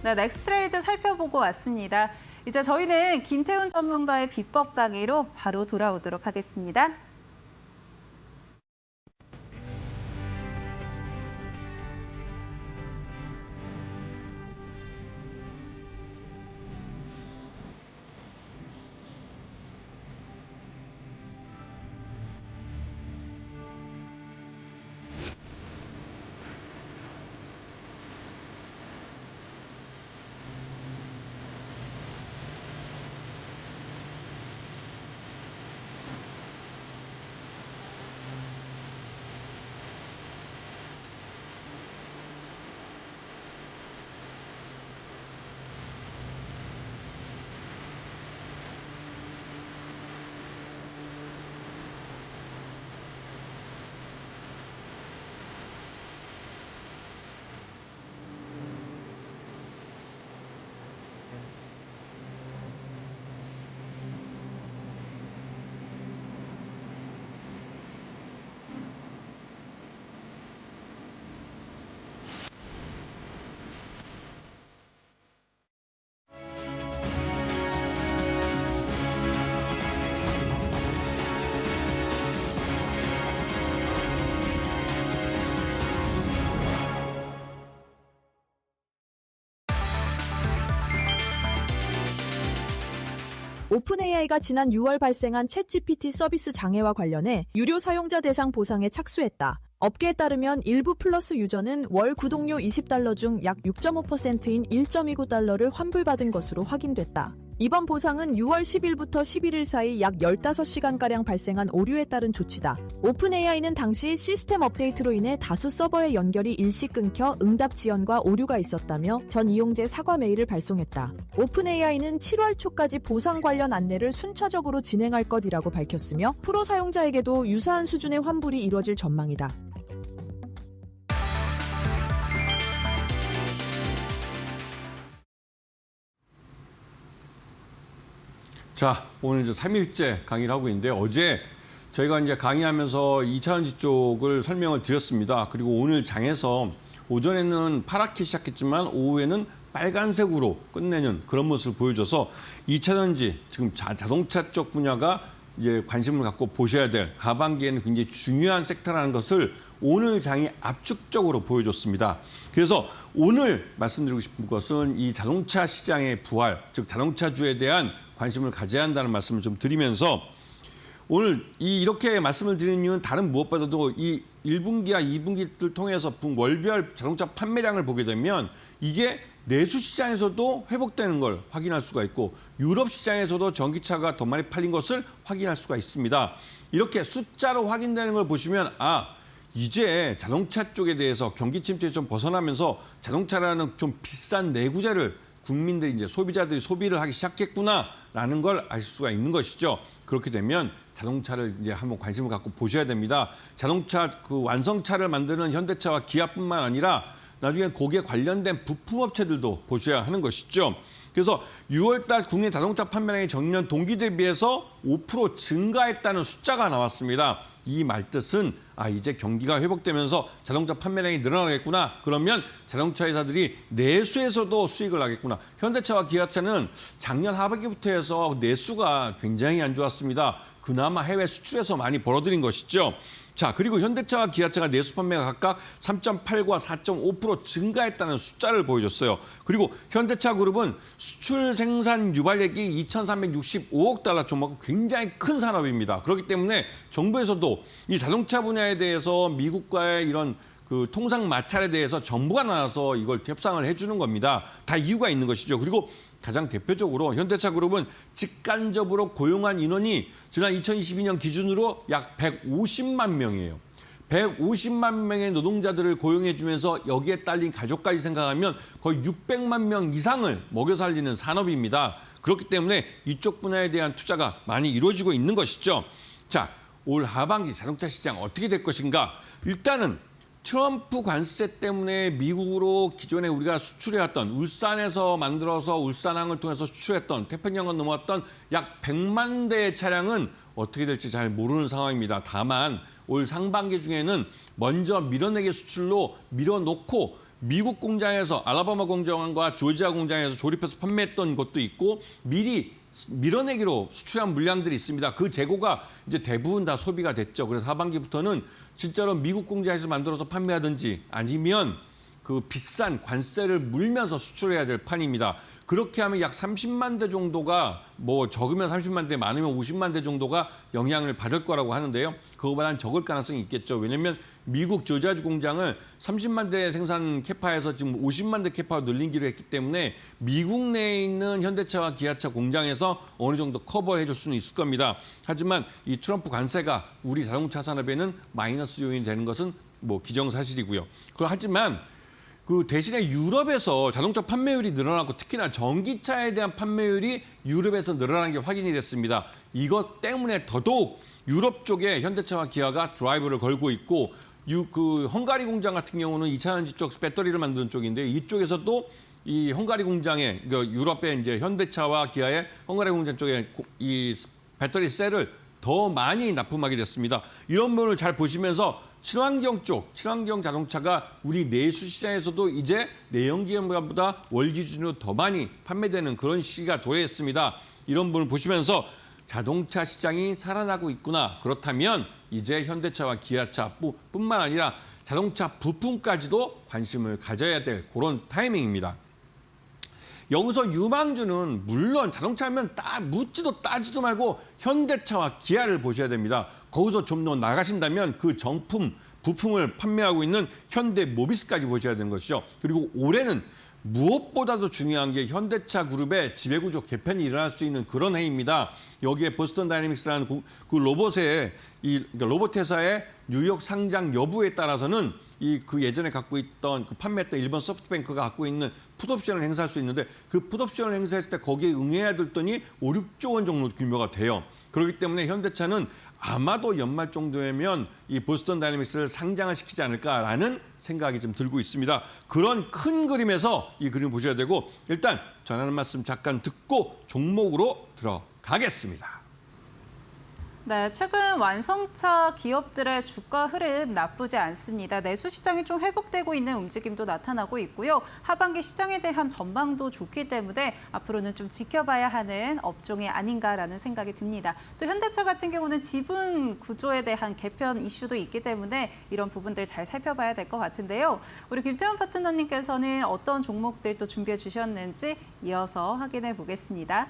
네, 넥스트레이드 살펴보고 왔습니다. 이제 저희는 김태훈 전문가의 비법 강의로 바로 돌아오도록 하겠습니다. 오픈AI가 지난 6월 발생한 챗GPT 서비스 장애와 관련해 유료 사용자 대상 보상에 착수했다. 업계에 따르면 일부 플러스 유저는 월 구독료 $20 중 약 6.5%인 1.29달러를 환불받은 것으로 확인됐다. 이번 보상은 6월 10일부터 11일 사이 약 15시간가량 발생한 오류에 따른 조치다. 오픈AI는 당시 시스템 업데이트로 인해 다수 서버의 연결이 일시 끊겨 응답 지연과 오류가 있었다며 전 이용자 사과 메일을 발송했다. 오픈AI는 7월 초까지 보상 관련 안내를 순차적으로 진행할 것이라고 밝혔으며 프로 사용자에게도 유사한 수준의 환불이 이뤄질 전망이다. 자, 오늘 이제 3일째 강의를 하고 있는데 어제 저희가 이제 강의하면서 2차전지 쪽을 설명을 드렸습니다. 그리고 오늘 장에서 오전에는 파랗게 시작했지만 오후에는 빨간색으로 끝내는 그런 모습을 보여줘서 2차전지 지금 자동차 쪽 분야가 이제 관심을 갖고 보셔야 될 하반기에는 굉장히 중요한 섹터라는 것을 오늘 장이 압축적으로 보여줬습니다. 그래서 오늘 말씀드리고 싶은 것은 이 자동차 시장의 부활, 즉 자동차주에 대한 관심을 가져야 한다는 말씀을 좀 드리면서 오늘 이렇게 말씀을 드리는 이유는 다른 무엇보다도 이 1분기와 2분기를 통해서 월별 자동차 판매량을 보게 되면 이게 내수 시장에서도 회복되는 걸 확인할 수가 있고 유럽 시장에서도 전기차가 더 많이 팔린 것을 확인할 수가 있습니다. 이렇게 숫자로 확인되는 걸 보시면 이제 자동차 쪽에 대해서 경기 침체에 좀 벗어나면서 자동차라는 좀 비싼 내구재를 국민들이 이제 소비자들이 소비를 하기 시작했구나라는 걸 아실 수가 있는 것이죠. 그렇게 되면 자동차를 이제 한번 관심을 갖고 보셔야 됩니다. 자동차 그 완성차를 만드는 현대차와 기아뿐만 아니라 나중에 거기에 관련된 부품업체들도 보셔야 하는 것이죠. 그래서 6월 달 국내 자동차 판매량이 전년 동기 대비해서 5% 증가했다는 숫자가 나왔습니다. 이 말뜻은 이제 경기가 회복되면서 자동차 판매량이 늘어나겠구나. 그러면 자동차 회사들이 내수에서도 수익을 하겠구나. 현대차와 기아차는 작년 하반기부터 해서 내수가 굉장히 안 좋았습니다. 그나마 해외 수출에서 많이 벌어들인 것이죠. 자, 그리고 현대차와 기아차가 내수 판매가 각각 3.8과 4.5% 증가했다는 숫자를 보여줬어요. 그리고 현대차 그룹은 수출 생산 유발액이 2,365억 달러 총額굉장히 큰 산업입니다. 그렇기 때문에 정부에서도 이 자동차 분야에 대해서 미국과의 이런 그 통상 마찰에 대해서 정부가 나와서 이걸 협상을 해주는 겁니다. 다 이유가 있는 것이죠. 그리고 가장 대표적으로 현대차 그룹은 직간접으로 고용한 인원이 지난 2022년 기준으로 약 150만 명이에요. 150만 명의 노동자들을 고용해주면서 여기에 딸린 가족까지 생각하면 거의 600만 명 이상을 먹여 살리는 산업입니다. 그렇기 때문에 이쪽 분야에 대한 투자가 많이 이루어지고 있는 것이죠. 자, 올 하반기 자동차 시장 어떻게 될 것인가? 일단은 트럼프 관세 때문에 미국으로 기존에 우리가 수출해왔던 울산에서 만들어서 울산항을 통해서 수출했던 태평양을 넘어왔던 약 100만 대의 차량은 어떻게 될지 잘 모르는 상황입니다. 다만 올 상반기 중에는 먼저 밀어내기 수출로 밀어놓고 미국 공장에서 알라바마 공장과 조지아 공장에서 조립해서 판매했던 것도 있고 미리 밀어내기로 수출한 물량들이 있습니다. 그 재고가 이제 대부분 다 소비가 됐죠. 그래서 하반기부터는 진짜로 미국 공장에서 만들어서 판매하든지 아니면 그 비싼 관세를 물면서 수출해야 될 판입니다. 그렇게 하면 약 30만 대 정도가 뭐 적으면 30만 대, 많으면 50만 대 정도가 영향을 받을 거라고 하는데요. 그거보다는 적을 가능성이 있겠죠. 왜냐하면 미국 조지아주 공장을 30만 대 생산 캐파에서 지금 50만 대 캐파로 늘리기로 했기 때문에 미국 내에 있는 현대차와 기아차 공장에서 어느 정도 커버해 줄 수는 있을 겁니다. 하지만 이 트럼프 관세가 우리 자동차 산업에는 마이너스 요인이 되는 것은 뭐 기정사실이고요. 하지만 그 대신에 유럽에서 자동차 판매율이 늘어나고 특히나 전기차에 대한 판매율이 유럽에서 늘어나는 게 확인이 됐습니다. 이것 때문에 더더욱 유럽 쪽에 현대차와 기아가 드라이브를 걸고 있고 그 헝가리 공장 같은 경우는 2차전지 쪽 배터리를 만드는 쪽인데 이쪽에서도 이 헝가리 공장에 유럽의 이제 현대차와 기아의 헝가리 공장 쪽에 이 배터리 셀을 더 많이 납품하게 됐습니다. 이런 부분을 잘 보시면서 친환경 쪽, 친환경 자동차가 우리 내수 시장에서도 이제 내연기관보다 월 기준으로 더 많이 판매되는 그런 시기가 도래했습니다. 이런 부분을 보시면서 자동차 시장이 살아나고 있구나. 그렇다면 이제 현대차와 기아차 뿐만 아니라 자동차 부품까지도 관심을 가져야 될 그런 타이밍입니다. 여기서 유망주는 물론 자동차 하면 묻지도 따지도 말고 현대차와 기아를 보셔야 됩니다. 거기서 좀 더 나가신다면 그 정품, 부품을 판매하고 있는 현대모비스까지 보셔야 되는 것이죠. 그리고 올해는 무엇보다도 중요한 게 현대차 그룹의 지배구조 개편이 일어날 수 있는 그런 해입니다. 여기에 보스턴 다이내믹스라는 그 로봇 회사의 뉴욕 상장 여부에 따라서는 그 예전에 갖고 있던 판매했던 일본 소프트뱅크가 갖고 있는 풋옵션을 행사할 수 있는데 그 풋옵션을 행사했을 때 거기에 응해야 될 돈이 5, 6조 원 정도 규모가 돼요. 그렇기 때문에 현대차는 아마도 연말 정도면 이 보스턴 다이내믹스를 상장을 시키지 않을까라는 생각이 좀 들고 있습니다. 그런 큰 그림에서 이 그림을 보셔야 되고 일단 전하는 말씀 잠깐 듣고 종목으로 들어가겠습니다. 네, 최근 완성차 기업들의 주가 흐름 나쁘지 않습니다. 내수 시장이 좀 회복되고 있는 움직임도 나타나고 있고요. 하반기 시장에 대한 전망도 좋기 때문에 앞으로는 좀 지켜봐야 하는 업종이 아닌가라는 생각이 듭니다. 또 현대차 같은 경우는 지분 구조에 대한 개편 이슈도 있기 때문에 이런 부분들 잘 살펴봐야 될 것 같은데요. 우리 김태원 파트너님께서는 어떤 종목들 또 준비해 주셨는지 이어서 확인해 보겠습니다.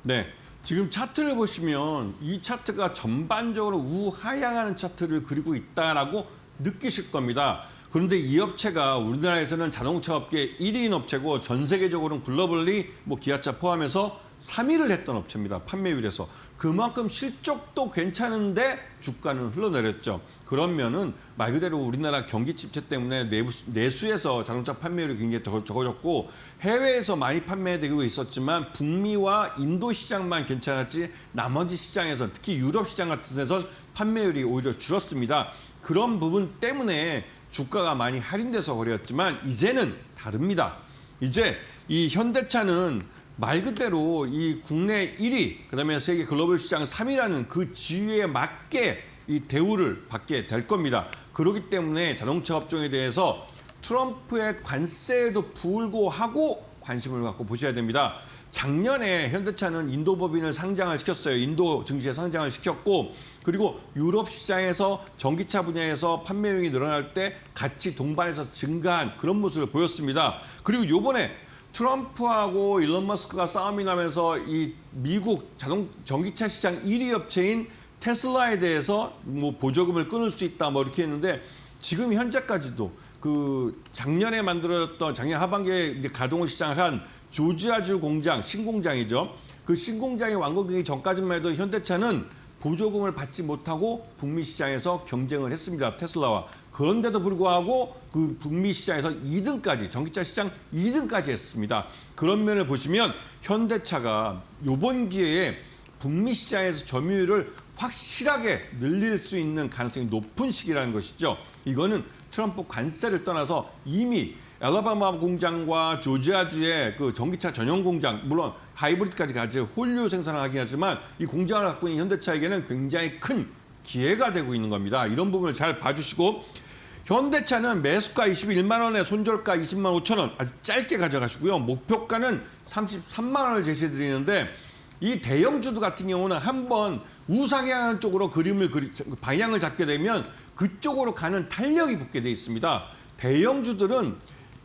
네. 지금 차트를 보시면 이 차트가 전반적으로 우하향하는 차트를 그리고 있다라고 느끼실 겁니다. 그런데 이 업체가 우리나라에서는 자동차 업계 1위인 업체고 전 세계적으로는 글로벌리 기아차 포함해서 3위를 했던 업체입니다. 판매율에서. 그만큼 실적도 괜찮은데 주가는 흘러내렸죠. 그러면은 말 그대로 우리나라 경기 침체 때문에 내수에서 자동차 판매율이 굉장히 적어졌고 해외에서 많이 판매되고 있었지만 북미와 인도 시장만 괜찮았지 나머지 시장에서 특히 유럽 시장 같은 데서 판매율이 오히려 줄었습니다. 그런 부분 때문에 주가가 많이 할인돼서 그랬지만 이제는 다릅니다. 이제 이 현대차는 말 그대로 이 국내 1위, 그다음에 세계 글로벌 시장 3위라는 그 지위에 맞게 이 대우를 받게 될 겁니다. 그렇기 때문에 자동차 업종에 대해서 트럼프의 관세에도 불구하고 관심을 갖고 보셔야 됩니다. 작년에 현대차는 인도 법인을 상장을 시켰어요. 인도 증시에 상장을 시켰고 그리고 유럽 시장에서 전기차 분야에서 판매량이 늘어날 때 같이 동반해서 증가한 그런 모습을 보였습니다. 그리고 이번에 트럼프하고 일론 머스크가 싸움이 나면서 이 미국 전기차 시장 1위 업체인 테슬라에 대해서 보조금을 끊을 수 있다 이렇게 했는데 지금 현재까지도 그 작년에 만들어졌던 작년 하반기에 이제 가동을 시작한 조지아주 공장 신공장이죠. 그 신공장이 완공되기 전까지만 해도 현대차는 보조금을 받지 못하고 북미 시장에서 경쟁을 했습니다. 테슬라와. 그런데도 불구하고 그 북미 시장에서 2등까지 전기차 시장 2등까지 했습니다. 그런 면을 보시면 현대차가 이번 기회에 북미 시장에서 점유율을 확실하게 늘릴 수 있는 가능성이 높은 시기라는 것이죠. 이거는 트럼프 관세를 떠나서 이미 알라바마 공장과 조지아주의 그 전기차 전용 공장, 물론 하이브리드까지 가지 홀류 생산을 하긴 하지만 이 공장을 갖고 있는 현대차에게는 굉장히 큰 기회가 되고 있는 겁니다. 이런 부분을 잘 봐주시고 현대차는 매수가 21만 원에 손절가 20만 5천 원 아주 짧게 가져가시고요. 목표가는 33만 원을 제시해드리는데 이 대형주도 같은 경우는 한번 우상향하는 쪽으로 방향을 잡게 되면 그쪽으로 가는 탄력이 붙게 돼 있습니다. 대형주들은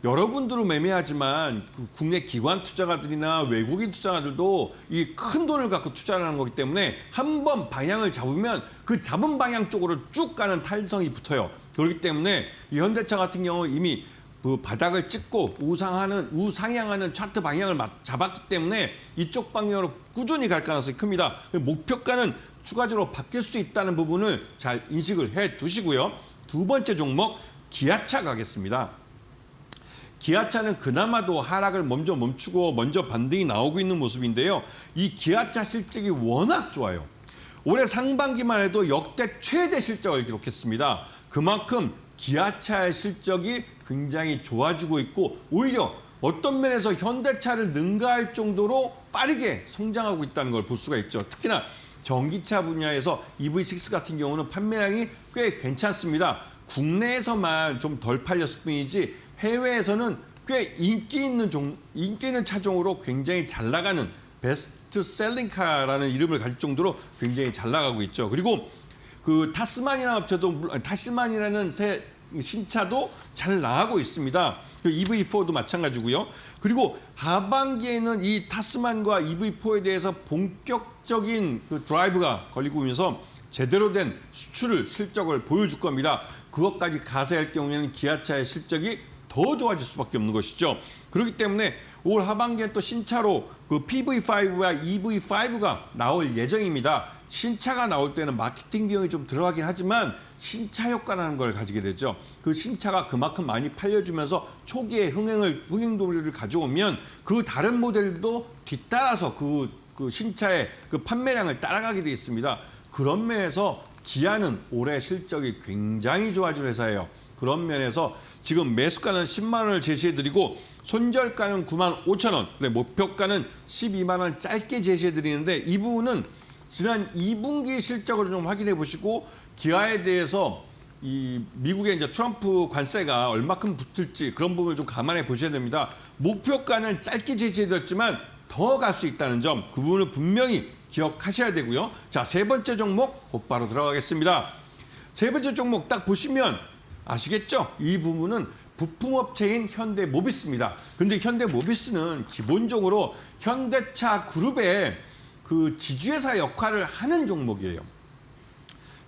여러분들은 매매하지만 그 국내 기관 투자가들이나 외국인 투자가들도 이 큰 돈을 갖고 투자를 하는 거기 때문에 한번 방향을 잡으면 그 잡은 방향 쪽으로 쭉 가는 탄성이 붙어요. 그렇기 때문에 이 현대차 같은 경우 이미 그 바닥을 찍고 우상향하는 차트 방향을 잡았기 때문에 이쪽 방향으로 꾸준히 갈 가능성이 큽니다. 목표가는 추가적으로 바뀔 수 있다는 부분을 잘 인식을 해 두시고요. 두 번째 종목 기아차 가겠습니다. 기아차는 그나마도 하락을 먼저 멈추고 먼저 반등이 나오고 있는 모습인데요. 이 기아차 실적이 워낙 좋아요. 올해 상반기만 해도 역대 최대 실적을 기록했습니다. 그만큼 기아차의 실적이 굉장히 좋아지고 있고 오히려 어떤 면에서 현대차를 능가할 정도로 빠르게 성장하고 있다는 걸 볼 수가 있죠. 특히나 전기차 분야에서 EV6 같은 경우는 판매량이 꽤 괜찮습니다. 국내에서만 좀 덜 팔렸을 뿐이지 해외에서는 꽤 인기 있는 차종으로 굉장히 잘 나가는 베스트셀링카라는 이름을 가질 정도로 굉장히 잘 나가고 있죠. 그리고 그 타스만이라는 업체도 타스만이라는 새 신차도 잘 나가고 있습니다. 그 EV4도 마찬가지고요. 그리고 하반기에는 이 타스만과 EV4에 대해서 본격적인 그 드라이브가 걸리고 오면서 제대로 된 실적을 보여줄 겁니다. 그것까지 가세할 경우에는 기아차의 실적이 더 좋아질 수밖에 없는 것이죠. 그렇기 때문에 올 하반기에 또 신차로 그 PV5와 EV5가 나올 예정입니다. 신차가 나올 때는 마케팅 비용이 좀 들어가긴 하지만 신차 효과라는 걸 가지게 되죠. 그 신차가 그만큼 많이 팔려주면서 초기에 흥행도를 가져오면 그 다른 모델도 뒤따라서 그 신차의 그 판매량을 따라가게 돼 있습니다. 그런 면에서 기아는 올해 실적이 굉장히 좋아질 회사예요. 그런 면에서 지금 매수가는 10만 원을 제시해드리고 손절가는 9만 5천 원, 목표가는 12만 원 짧게 제시해드리는데 이 부분은 지난 2분기 실적을 좀 확인해 보시고 기아에 대해서 이 미국의 이제 트럼프 관세가 얼마큼 붙을지 그런 부분을 좀 감안해 보셔야 됩니다. 목표가는 짧게 제시해드렸지만 더 갈 수 있다는 점, 그 부분을 분명히 기억하셔야 되고요. 자, 세 번째 종목 곧바로 들어가겠습니다. 세 번째 종목 딱 보시면 아시겠죠? 이 부분은 부품업체인 현대모비스입니다. 근데 현대모비스는 기본적으로 현대차 그룹의 그 지주회사 역할을 하는 종목이에요.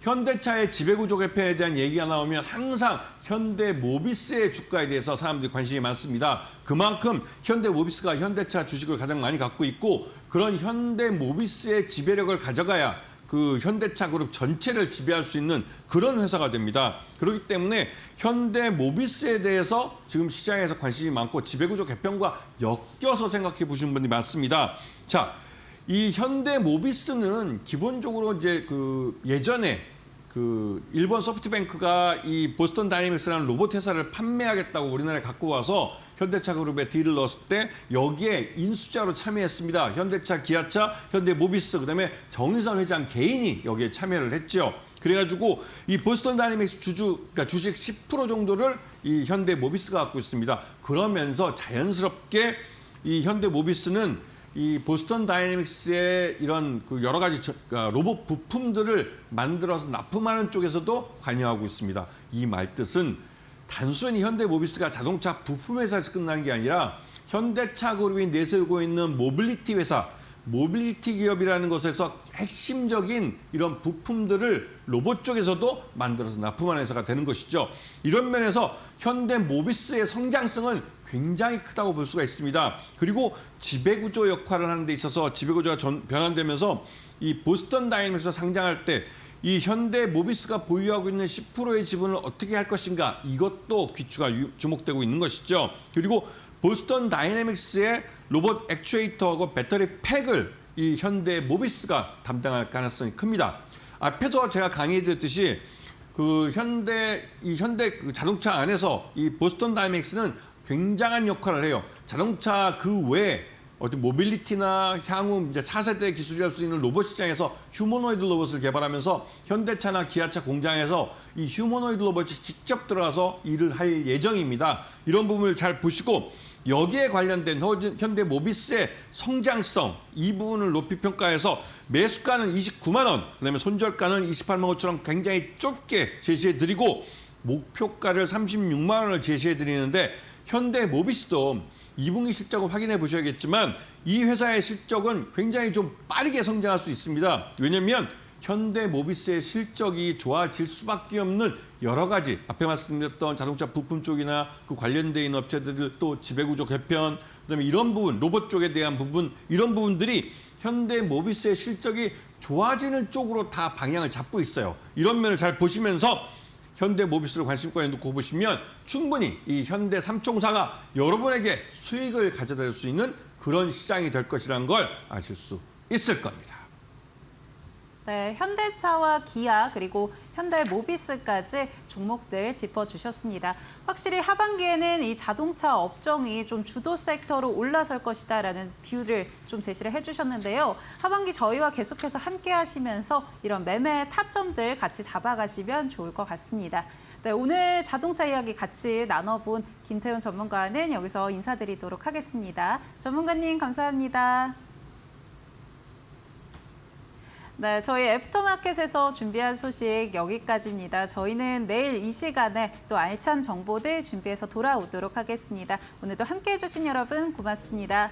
현대차의 지배구조 개편에 대한 얘기가 나오면 항상 현대모비스의 주가에 대해서 사람들이 관심이 많습니다. 그만큼 현대모비스가 현대차 주식을 가장 많이 갖고 있고 그런 현대모비스의 지배력을 가져가야 그 현대차 그룹 전체를 지배할 수 있는 그런 회사가 됩니다. 그렇기 때문에 현대모비스에 대해서 지금 시장에서 관심이 많고 지배구조 개편과 엮여서 생각해 보시는 분들이 많습니다. 자, 이 현대모비스는 기본적으로 이제 그 예전에 그 일본 소프트뱅크가 이 보스턴 다이내믹스라는 로봇 회사를 판매하겠다고 우리나라에 갖고 와서 현대차 그룹에 딜을 넣었을 때 여기에 인수자로 참여했습니다. 현대차, 기아차, 현대모비스, 그다음에 정의선 회장 개인이 여기에 참여를 했죠. 그래가지고 이 보스턴 다이내믹스 그러니까 주식 10% 정도를 이 현대모비스가 갖고 있습니다. 그러면서 자연스럽게 이 현대모비스는 이 보스턴 다이내믹스의 이런 그 여러 가지 그러니까 로봇 부품들을 만들어서 납품하는 쪽에서도 관여하고 있습니다. 이 말뜻은 단순히 현대모비스가 자동차 부품 회사에서 끝나는 게 아니라 현대차 그룹이 내세우고 있는 모빌리티 회사, 모빌리티 기업이라는 것에서 핵심적인 이런 부품들을 로봇 쪽에서도 만들어서 납품하는 회사가 되는 것이죠. 이런 면에서 현대모비스의 성장성은 굉장히 크다고 볼 수가 있습니다. 그리고 지배구조 역할을 하는 데 있어서 지배구조가 변환되면서 이 보스턴 다이내믹스가 상장할 때 이 현대모비스가 보유하고 있는 10%의 지분을 어떻게 할 것인가 이것도 귀추가 주목되고 있는 것이죠. 그리고 보스턴 다이내믹스의 로봇 액추에이터하고 배터리 팩을 이 현대모비스가 담당할 가능성이 큽니다. 앞에서 제가 강의해드렸듯이 그 현대 그 자동차 안에서 이 보스턴 다이내믹스는 굉장한 역할을 해요. 자동차 그 외에 어떤 모빌리티나 향후 이제 차세대 기술이랄 수 있는 로봇 시장에서 휴머노이드 로봇을 개발하면서 현대차나 기아차 공장에서 이 휴머노이드 로봇이 직접 들어가서 일을 할 예정입니다. 이런 부분을 잘 보시고 여기에 관련된 현대모비스의 성장성 이 부분을 높이 평가해서 매수가는 29만 원, 그다음에 손절가는 28만 5천 원 굉장히 좁게 제시해드리고 목표가를 36만 원을 제시해드리는데 현대모비스도 2분기 실적을 확인해 보셔야겠지만 이 회사의 실적은 굉장히 좀 빠르게 성장할 수 있습니다. 왜냐하면 현대모비스의 실적이 좋아질 수밖에 없는 여러 가지 앞에 말씀드렸던 자동차 부품 쪽이나 그 관련돼 있는 업체들 또 지배구조 개편 그다음에 이런 부분 로봇 쪽에 대한 부분 이런 부분들이 현대모비스의 실적이 좋아지는 쪽으로 다 방향을 잡고 있어요. 이런 면을 잘 보시면서 현대모비스를 관심권에 놓고 보시면 충분히 이 현대 삼총사가 여러분에게 수익을 가져다 줄 수 있는 그런 시장이 될 것이라는 걸 아실 수 있을 겁니다. 네, 현대차와 기아 그리고 현대모비스까지 종목들 짚어주셨습니다. 확실히 하반기에는 이 자동차 업종이 좀 주도 섹터로 올라설 것이다라는 뷰를 좀 제시를 해주셨는데요. 하반기 저희와 계속해서 함께 하시면서 이런 매매 타점들 같이 잡아가시면 좋을 것 같습니다. 네, 오늘 자동차 이야기 같이 나눠본 김태훈 전문가는 여기서 인사드리도록 하겠습니다. 전문가님 감사합니다. 네, 저희 애프터마켓에서 준비한 소식 여기까지입니다. 저희는 내일 이 시간에 또 알찬 정보들 준비해서 돌아오도록 하겠습니다. 오늘도 함께해 주신 여러분 고맙습니다.